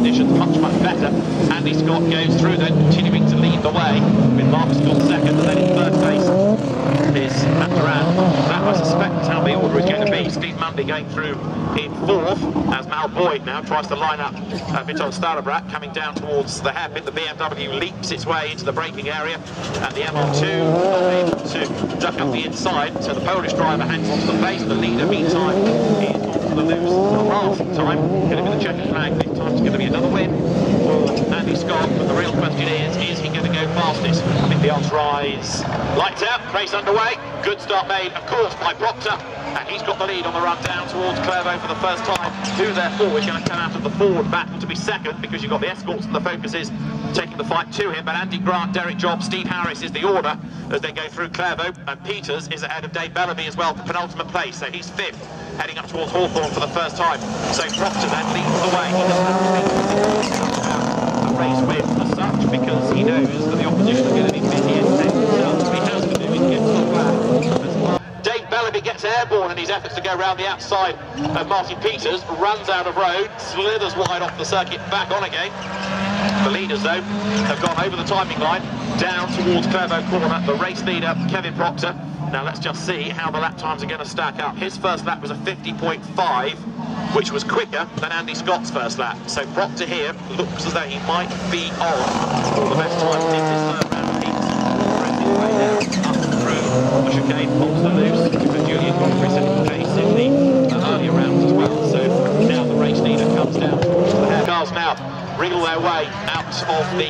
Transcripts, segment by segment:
conditions much better. Andy Scott goes through then, continuing to lead the way with Mark Scott second, and then in third place is Duran. That, I suspect, is how the order is going to be. Steve Mundy going through in fourth, as Mal Boyd now tries to line up Vital Starobrat coming down towards the hairpin. The BMW leaps its way into the braking area, and the MR2 not able to duck up the inside, so the Polish driver hangs onto the base. The leader, meantime, is onto the loose for half time. Going to be the checkered flag. This time it's going to be another win for Andy Scott, but the real question is he going to go fastest? I think the odds rise. Lights out, race underway. Good start made, of course, by Proctor, and he's got the lead on the run down towards Clervaux for the first time, who therefore is going to come out of the forward battle to be second, because you've got the escorts and the focuses taking the fight to him. But Andy Grant, Derek Job, Steve Harris is the order as they go through Clervaux, and Peters is ahead of Dave Bellaby as well for penultimate place, so he's fifth, heading up towards Hawthorne for the first time. So Proctor then leads the way. He doesn't have to think a race win as such, because he knows that the opposition are going to be busy and himself. What he has to do is get to the flag. Dave Bellaby gets airborne in his efforts to go round the outside of Martin Peters, runs out of road, slithers wide off the circuit, back on again. The leaders, though, have gone over the timing line, down towards Clervaux corner. The race leader, Kevin Proctor. Now let's just see how the lap times are going to stack up. His first lap was a 50.5, which was quicker than Andy Scott's first lap. So Proctor here looks as though he might be on for the best time in this third round of heats. Pressing his way down, up through the chicane, onto the loose, because Julian Godfrey second place in the earlier rounds as well. So now the race leader comes down towards the hair. Cars now wriggle their way out of the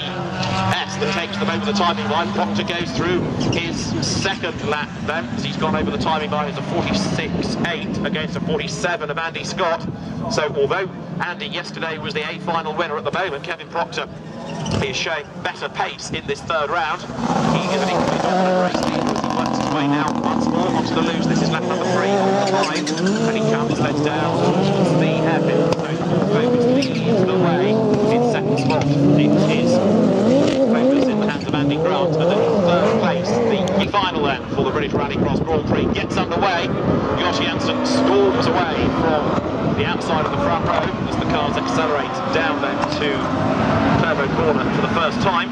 S that takes them over the timing line. Proctor goes through his second lap then, as he's gone over the timing line. It's a 46.8 against a 47 of Andy Scott. So although Andy yesterday was the A final winner, at the moment Kevin Proctor is showing better pace in this third round. He is an equally dominant race leader as he works his way now once more onto the loose. This is lap number 3 on the line, and he comes led down towards the hairpin. So Focus leads the way in second spot. It is Focus in the hands of Andy Grant, and then in third place, the final then for the British Rallycross Grand Prix gets underway. Josh Janssen storms away from the outside of the front row as the cars accelerate down then to Clervaux corner for the first time,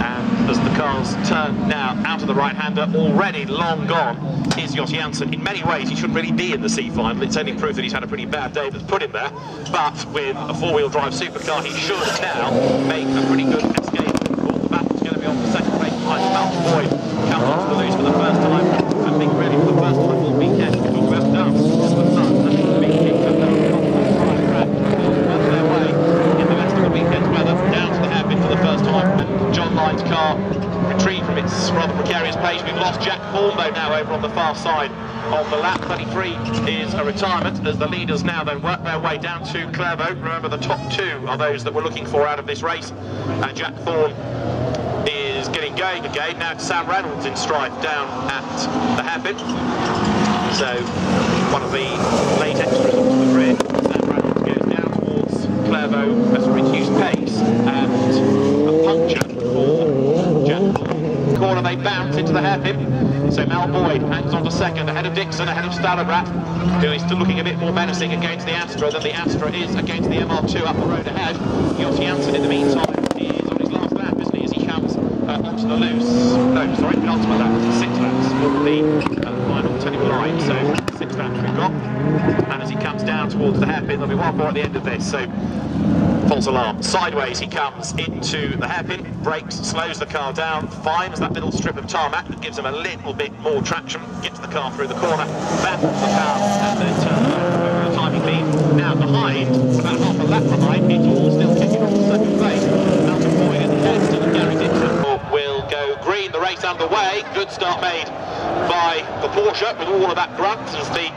and as the cars turn now out of the right-hander, already long gone is Josh Janssen. In many ways he shouldn't really be in the C final. It's only proof that he's had a pretty bad day that's put him there, but with a four-wheel drive supercar he should now make a pretty good escape. The battle's going to be on the second race behind Mal Boyd, comes onto the loose for the first time. I think really for the first time all weekend we talk about dance, the sun having been kicked up down the track, work their way in the rest of the weekend's weather down to the hairpin for the first time, and John Lyne's car retrieved from its rather precarious pace. We've lost Jack Paul though now over on the far side of the lap. 33 is a retirement as the leaders now then work their way down to Clervaux. Remember, the top two are those that we're looking for out of this race, and Jack Thorne is getting going again. Now it's Sam Reynolds in strife down at the hairpin. So one of the late extras onto the grid, Sam Reynolds goes down towards Clervaux at a reduced pace, and a puncture for Jack Thorne. Corner they bounce into the hairpin, so Mal Boyd hangs on to second, ahead of Dixon, ahead of Starobrat, who is still looking a bit more menacing against the Astra than the Astra is against the MR2 up the road ahead. Josh Janssen in the meantime is on his last lap, isn't he, as he comes onto the loose. No, sorry, penultimate lap, it's 6 laps for the final technical line, so 6 laps we've got, and as he comes down towards the hairpin, there'll be one more at the end of this. So false alarm. Sideways he comes into the hairpin, brakes, slows the car down, finds that little strip of tarmac that gives him a little bit more traction, gets the car through the corner, back onto the car, and then turns over the timing lead. Now behind, about half a lap behind, it's all still kicking off the second place. Malcolm Boyd in the head, still Gary Dixon will go green. The race underway. Good start made by the Porsche with all of that grunt as the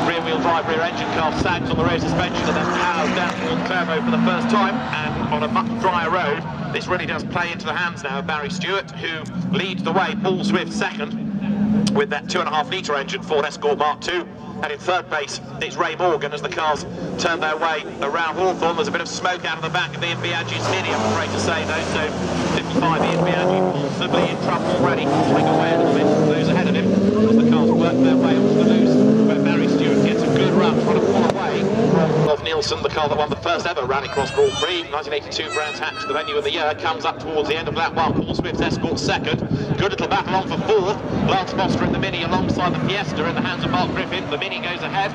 rear-wheel drive, rear-engine car sags on the rear suspension and then powers down towards Clervaux for the first time, and on a much drier road this really does play into the hands now of Barry Stewart, who leads the way. Paul Swift second with that 2.5 litre engine Ford Escort Mark II, and in third place it's Ray Morgan as the cars turn their way around Hawthorne. There's a bit of smoke out of the back of Ian Biaggi's Mini, I'm afraid to say though, so 55 Ian Biaggi possibly in trouble already, falling away a little bit from those ahead of him as the cars work their way onto the loose, where Barry Stewart gets a good run trying to pull away from of Nielsen, the car that won the first ever Rallycross Grand Prix, 1982 Brands Hatch, the venue of the year, comes up towards the end of lap 1. Paul Swift's Escort second. Good little battle on for fourth. Lance Foster in the Mini alongside the Fiesta in the hands of Mark Griffin. The Mini goes ahead,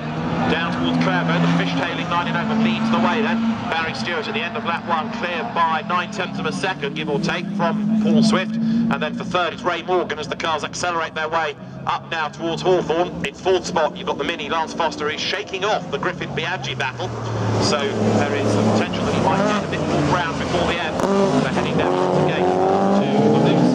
down towards Clairvaux. The fishtailing 911 leads the way then. Barry Stewart at the end of lap 1, cleared by 9/10 of a second, give or take, from Paul Swift. And then for third, it's Ray Morgan as the cars accelerate their way up now towards Hawthorne. In fourth spot, you've got the Mini. Lance Foster is shaking off the Griffin-Biaggi battle. So there is the potential that he might get a bit more ground before the end. They're heading down once again to the loose.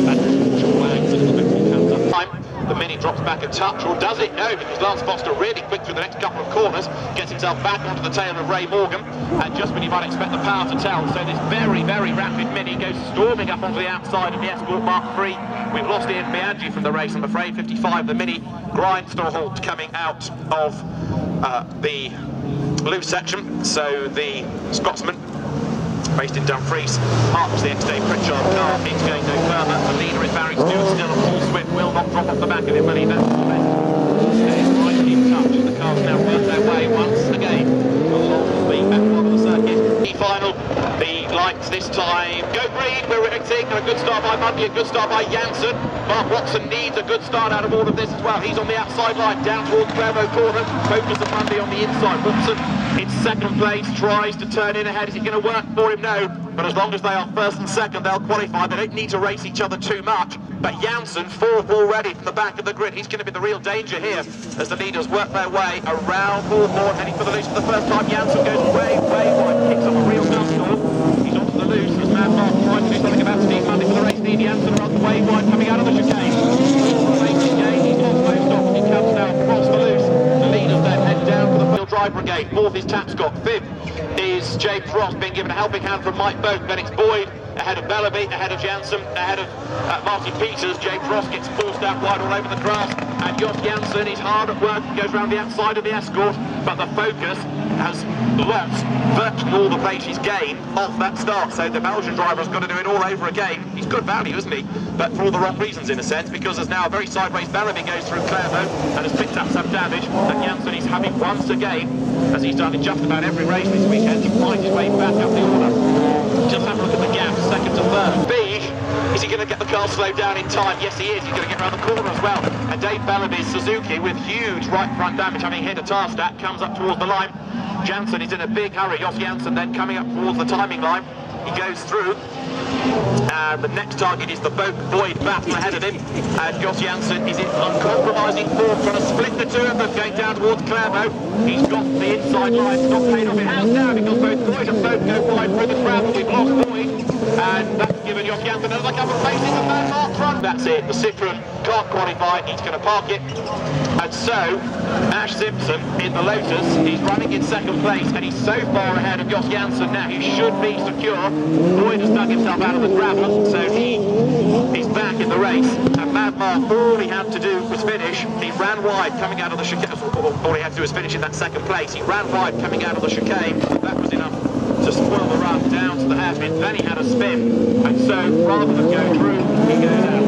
And wags a little bit more comes up time. The Mini drops back a touch, or does it? No, because Lance Foster really quick through the next couple of corners, gets himself back onto the tail of Ray Morgan, and just when you might expect the power to tell, so this very, very rapid Mini goes storming up onto the outside of the Escort Mark III. We've lost Ian Biaggi from the race, I'm afraid. 55, the Mini grinds to a halt coming out of the loose section, so the Scotsman, based in Dumfries, parks the XJ Pritchard car. It's going no further. The leader is Barry Stewart still, and Paul Swift will not drop off the back of him, believe that. Stays right in touch, and the cars now work their way once again along the back part of the circuit. Final, the lights this time go green. We're predicting a good start by Mundy, a good start by Janssen. Mark Watson needs a good start out of all of this as well. He's on the outside line, down towards Clairvaux corner. Focus of Mundy on the inside. Watson in second place, tries to turn in ahead. Is it going to work for him? No. But as long as they are first and second, they'll qualify. They don't need to race each other too much. But Janssen, fourth already from the back of the grid. He's going to be the real danger here as the leaders work their way around Hawthorne, heading for the loose for the first time. Janssen goes way, way wide, kicks up a real duststorm. He's onto the loose as Mad Mark trying to do something about Steve Mundy for the race. Steve Janssen runs way wide, coming out of the chicane. He's lost most off. He comes now across the loose. The leaders then head down for the field drive brigade. Fourth is Tapscott. Fifth is Jay Frost, being given a helping hand from Mike Boat. Then it's Boyd ahead of Bellaby, ahead of Janssen, ahead of Martin Peters. Jay Frost gets forced out wide all over the grass, and Jos Janssen is hard at work, goes round the outside of the Escort, but the focus has lost virtually all the pace he's gained off that start, so the Belgian driver has got to do it all over again. He's good value, isn't he? But for all the wrong reasons in a sense, because there's now a very sideways Bellaby goes through Clairvaux and has picked up some damage, and Janssen is having once again, as he's done in just about every race this weekend, to fight his way back up the order. Just have a look at the gap, second to third. Big, is he going to get the car slowed down in time? Yes, he is. He's going to get around the corner as well. And Dave Bellaby's Suzuki, with huge right front damage, having hit a tire stack, comes up towards the line. Janssen is in a big hurry. Jos Janssen then coming up towards the timing line. He goes through. And the next target is the Boyd battle ahead of him. And Jos Janssen is in uncompromising form, trying to split the two of them, going down towards Clairvaux. He's got the inside line, it's not paid off. It has now, because both Boyd and Boat go wide through the crowd. We've lost Boyd, and that's given Jos Janssen another couple of places, and Van Mark front. That's it, the Citroen can't qualify, he's going to park it. And so, Ash Simpson in the Lotus, he's running in second place, and he's so far ahead of Jos Janssen now, he should be secure. Boyd has dug himself out of the gravel, so he is back in the race. And Mad Mark, all he had to do was finish. He ran wide coming out of the chicane. All he had to do was finish in that second place. He ran wide coming out of the chicane. That was enough to spoil the run down to the hairpin. Then he had a spin, and so rather than go through, he goes out.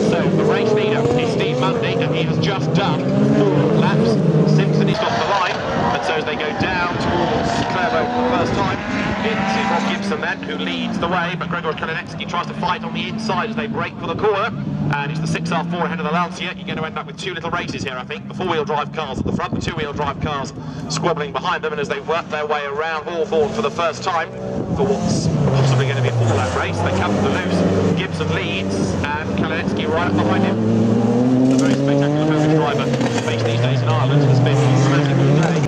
So the race leader is Steve Mundy, and he has just done 4 laps. Simpson is off the line, and so as they go down towards Clairvaux for the first time, it's Rob Gibson then who leads the way, but Gregor Kalinecki tries to fight on the inside as they break for the corner, and it's the 6R4 ahead of the Lancia. You're going to end up with 2 little races here, I think. The 4-wheel drive cars at the front, the 2-wheel drive cars squabbling behind them, and as they work their way around Hawthorne for the first time for what's possibly going to be a 4-lap race, they come to the loose. Gibson leads, and Kalinecki right up behind him. A very spectacular Polish driver based these days in Ireland, has been dramatic all day.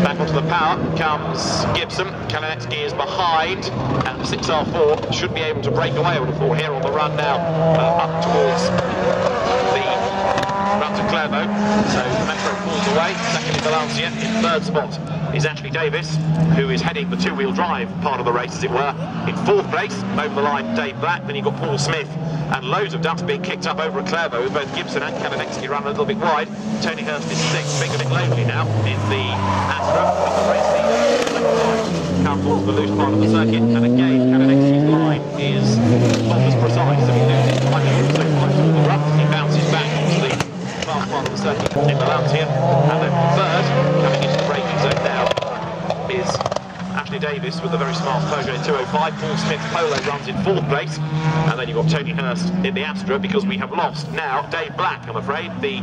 Back onto the power comes Gibson. Kalinecki is behind, and the 6R4 should be able to break away with the 4 here on the run now, up towards the run to Clairvaux. So the Metro pulls away. Second is the Lancia. In third spot is Ashley Davis, who is heading the 2-wheel drive part of the race, as it were. In fourth place, over the line, Dave Black. Then you've got Paul Smith, and loads of dust being kicked up over at Clairvaux, with both Gibson and Kalinecki run a little bit wide. Tony Hurst is 6th, being a bit lonely now in the Astra, with the race leader comes towards the loose part of the circuit, and again Kalinecki's line is not as precise, so he loses time. He also fights all the rough. He bounces back onto the fast part of the circuit in the Lancia, and then third, coming into the braking zone now. Ashley Davis with a very smart Peugeot 205. Paul Smith Polo runs in 4th place. And then you've got Tony Hurst in the Astra because we have lost now Dave Black, I'm afraid. The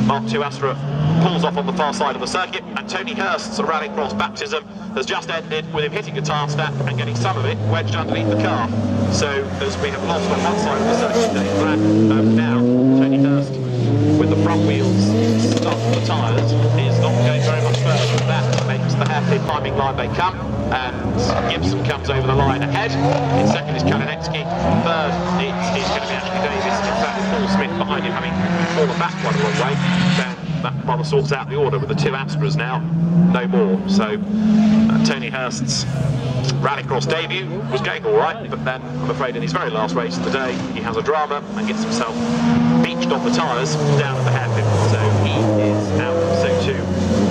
Mark II Astra pulls off on the far side of the circuit, and Tony Hurst's Rallycross baptism has just ended with him hitting a tire stack and getting some of it wedged underneath the car. So as we have lost on one side of the circuit, Dave Black, now Tony Hurst with the front wheels stuck to the tyres is not going very much further. That makes the hairpin climbing line they come, and Gibson comes over the line ahead. In second is Kalinetsky. Third it is going to be Ashley Davis. In fact, Paul Smith behind him, having fallen back quite a long way. Then that rather sorts out the order with the 2 Astras now, no more. So Tony Hurst's Rallycross debut was going all right, but then I'm afraid in his very last race of the day he has a drama and gets himself beached off the tyres down at the hairpin. So he is out. So too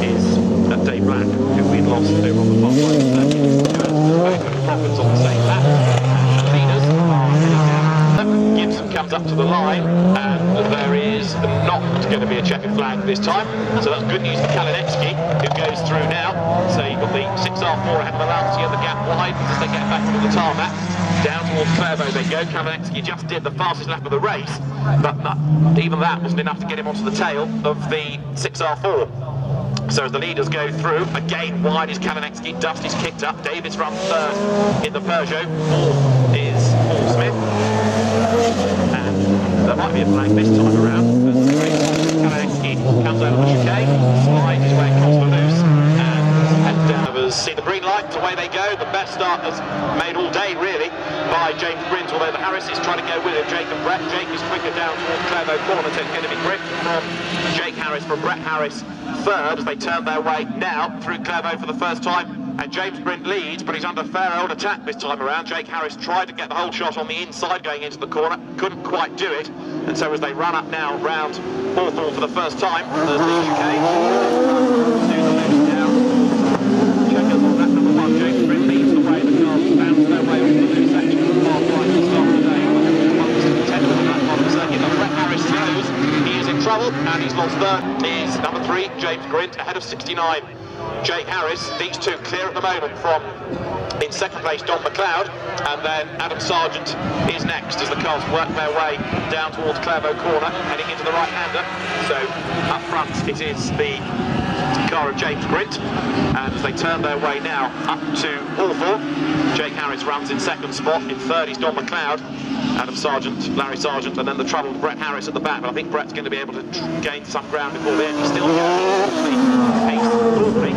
is Dave Black, who we'd lost over on the far side of the circuit. Profits on the same lap. And the leaders are heading down. Gibson comes up to the line, and there is not going to be a checkered flag this time. So that's good news for Kalinetsky, who goes through now. So you've got the 6R4 ahead of Malansky, and the gap widens as they get back onto the tarmac. Down towards Clervaux they go. Kalinetsky just did the fastest lap of the race, but even that wasn't enough to get him onto the tail of the 6R4. So as the leaders go through, again wide is Kalinetsky, dust is kicked up, Davis runs third in the Peugeot, 4th is Paul Smith, and there might be a flag this time around. Kalinetsky comes over the chicane, slides his way across the loose, and heads down. See the green light, away they go. The best start has made all day really by James Grint, although the Harris is trying to go with him, Jake and Brett. Jake is quicker down towards Clervaux corner, so it's going to be grip from Jake Harris, from Brett Harris third as they turn their way now through Clervaux for the first time, and James Grint leads, but he's under fair old attack this time around. Jake Harris tried to get the whole shot on the inside going into the corner, couldn't quite do it, and so as they run up now round Hawthorne for the first time, there's the chicane, do the loose down, checkers on lap number 1, James Grint leads the way, the cars bounce their way into the loose section of the far right to start the day, on that part of the circuit, but Brett Harris knows he is in trouble, and he's lost third. Is number 3, James Grint, ahead of 69. Jake Harris, these two clear at the moment from, in second place, Don McLeod, and then Adam Sargent is next as the cars work their way down towards Clervaux corner, heading into the right-hander. So up front it is the car of James Grint, and as they turn their way now up to Hawthorne, Jake Harris runs in second spot, in third is Don McLeod, Adam Sargent, Larry Sargent, and then the troubled Brett Harris at the back, but I think Brett's going to be able to gain some ground before the end. He's still going normally,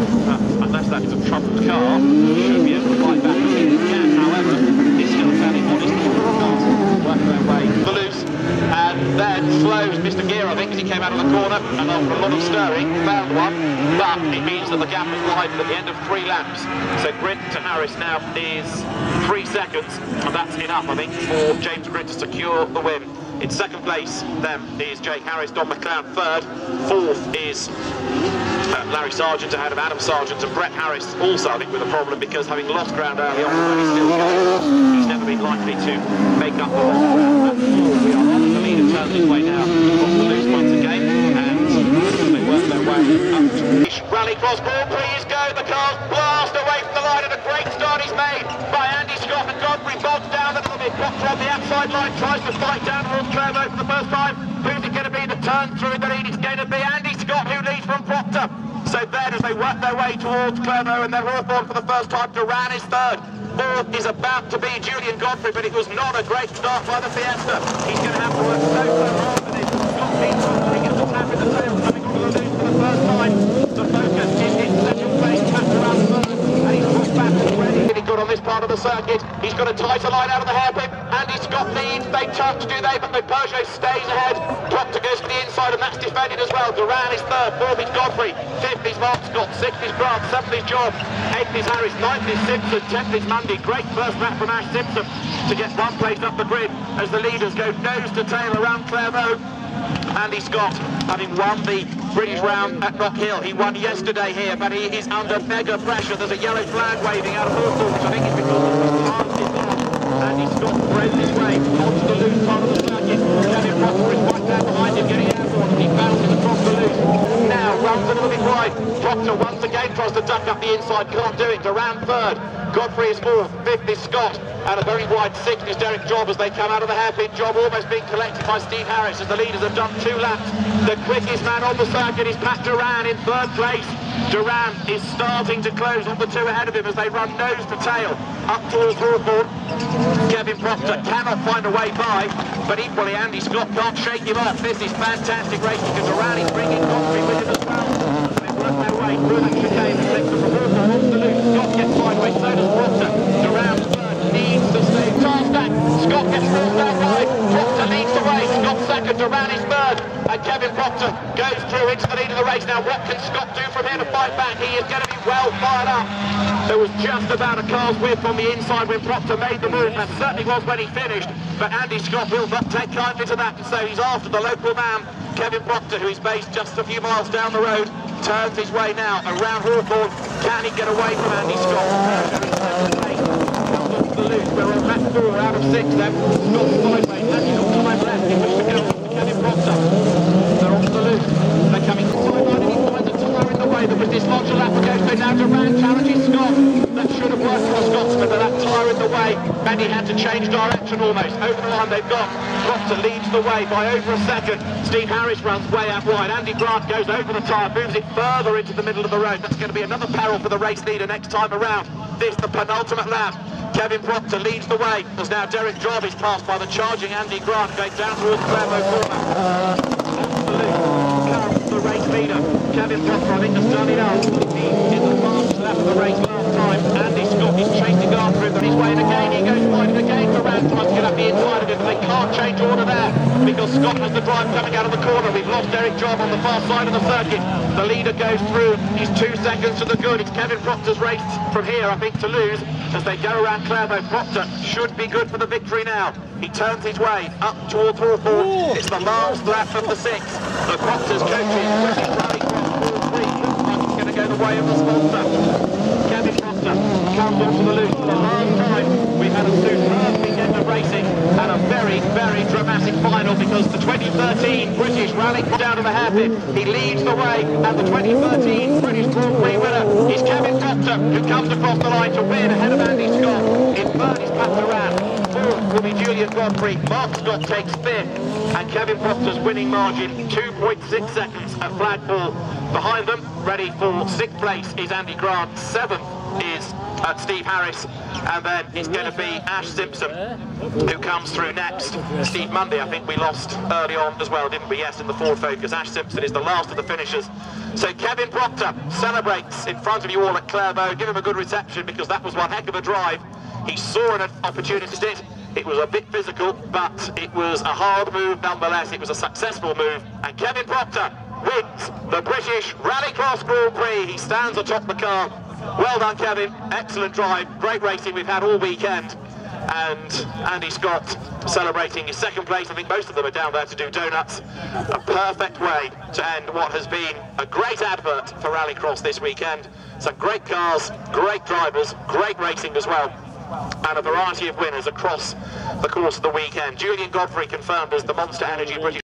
unless that is a troubled car, he should be able to fight back. He can, however, he's still fairly modest. Work their way to the loose, and then slows Mr. Gear, I think, as he came out of the corner, and after a lot of stirring, found one, but it means that the gap is widened at the end of 3 laps. So Grint to Harris now is 3 seconds, and that's enough, I think, for James Grint to secure the win. In second place then is Jake Harris, Don McLeod third, 4th is Larry Sargent ahead of Adam Sargent, and Brett Harris also I think with a problem because having lost ground early on, he's still going, he's never been likely to make up the lost ground. We are on the leader, turns his way now across the loose once again, and they work their way up to Rallycross Grand Prix is go, the cars blast away from the line, and a great start is made by Andy Scott, and Godfrey bogs down a little bit, Proctor on the outside line, tries to fight down towards Clervaux for the first time. Who's it going to be that turns through the lead? It's going to be Andy Scott, who leads from Proctor. So then as they work their way towards Clervaux, and then Hawthorne for the first time, Duran is third. 4th is about to be Julian Godfrey, but it was not a great start by the Fiesta. He's going to have to work so hard for this. Scott leads from, he gets a tap in the tail, coming on the loose for the first time. The Focus is in second place, tapped around the first, and he's pushed back already. Really good on this part of the circuit. He's got a tighter line out of the hairpin. Andy Scott leads, they touch, do they, but the Peugeot stays ahead. Proctor goes to the inside, and that's defended as well. Duran is third, 4th is Godfrey, 5th is Mark Scott, 6th is Grant, 7th is John, 8th is Harris, 9th is Simpson, 10th is Mundy. Great first lap from Ash Simpson to get one place up the grid as the leaders go nose to tail around Clervaux. Andy Scott, having won the British round at Rock Hill, he won yesterday here, but he is under mega pressure. There's a yellow flag waving out of Hawthorne, which I think is because the path is on. Andy Scott threads his way onto the loose part of the circuit. Kevin Proctor is right down behind him, getting airborne as he bounces across the loose. Now runs a little bit wide. Proctor once again tries to duck up the inside, can't do it. Durand third, Godfrey is fourth, fifth is Scott, and a very wide sixth is Derek Job as they come out of the hairpin. Job almost being collected by Steve Harris as the leaders have done 2 laps. The quickest man on the circuit is Pat Durand in third place. Durand is starting to close on the 2 ahead of him as they run nose to tail up towards Hawthorne. Kevin Proctor cannot find a way by, but equally Andy Scott can't shake him off. This is fantastic racing because Durand is bringing Godfrey with him as well. They work their way through that chicane and takes them from Hawthorne on the loose. Scott gets sideways, so does Proctor. Durand needs to stay task back. Scott gets forced out wide. Proctor leads the way. Scott second. Durand is third. And Kevin Proctor goes through into the lead of the race. Now what can Scott do from here to fight back? He is going to be well fired up. There was just about a car's width on the inside when Proctor made the move. That certainly was when he finished. But Andy Scott will not take kindly to that. And so he's after the local man, Kevin Proctor, who is based just a few miles down the road. Turns his way now around Hawthorne. Can he get away from Andy Scott? The loose. We're on lap 4 out of 6 then. Scott sideways. Andy got time left in which to go. Kevin Proctor. They're on the loose. They're coming to the sideline and he finds a tyre in the way that was dislodged a lap ago. So now Durand challenges Scott. That should have worked for a Scotsman, but that tyre in the way and he had to change direction almost. Over the line they've got. Proctor leads the way by over a second. Steve Harris runs way out wide. Andy Grant goes over the tyre, moves it further into the middle of the road. That's going to be another peril for the race leader next time around. This the penultimate lap. Kevin Proctor leads the way as now Derek Job is passed by the charging Andy Grant going down towards Claremont corner. The race leader, Kevin Proctor, I think has done enough. He did the fastest lap of the race last time. Andy Scott is chasing after him, but he's waiting again. He goes wide again. Durand tries to get up the inside of him, but they can't change order there because Scott has the drive coming out of the corner. We've lost Derek Job on the far side of the circuit. The leader goes through. He's 2 seconds to the good. It's Kevin Proctor's race from here, I think, to lose as they go around Claremont. Proctor should be good for the victory now. He turns his way up towards Hawthorne. It's the last lap of the 6th. The Proctor's coaches, British Rallycross 4-3, looks like it's going to go the way of the sponsor. Kevin Proctor comes onto the loose for the last time. We've had a superb weekend of racing and a very, very dramatic final because the 2013 British Rallycross down to the hairpin. He leads the way and the 2013 British Grand Prix winner is Kevin Proctor, who comes across the line to win ahead of Andy Scott. In third is Pat Durand. Fourth will be Julian Godfrey. Mark Scott takes 5th. And Kevin Proctor's winning margin, 2.6 seconds at Flagpole. Behind them, ready for 6th place, is Andy Grant. 7th is Steve Harris. And then it's going to be Ash Simpson, who comes through next. Steve Mundy, I think we lost early on as well, didn't we? Yes, in the Ford Focus. Ash Simpson is the last of the finishers. So Kevin Proctor celebrates in front of you all at Claremont. Give him a good reception because that was one heck of a drive. He saw an opportunity to it. It was a bit physical, but it was a hard move nonetheless. It was a successful move, and Kevin Proctor wins the British Rallycross Grand Prix. He stands atop the car. Well done, Kevin. Excellent drive. Great racing we've had all weekend. And Andy Scott celebrating his 2nd place. I think most of them are down there to do donuts. A perfect way to end what has been a great advert for Rallycross this weekend. Some great cars, great drivers, great racing as well, and a variety of winners across the course of the weekend. Julian Godfrey confirmed as the Monster Energy British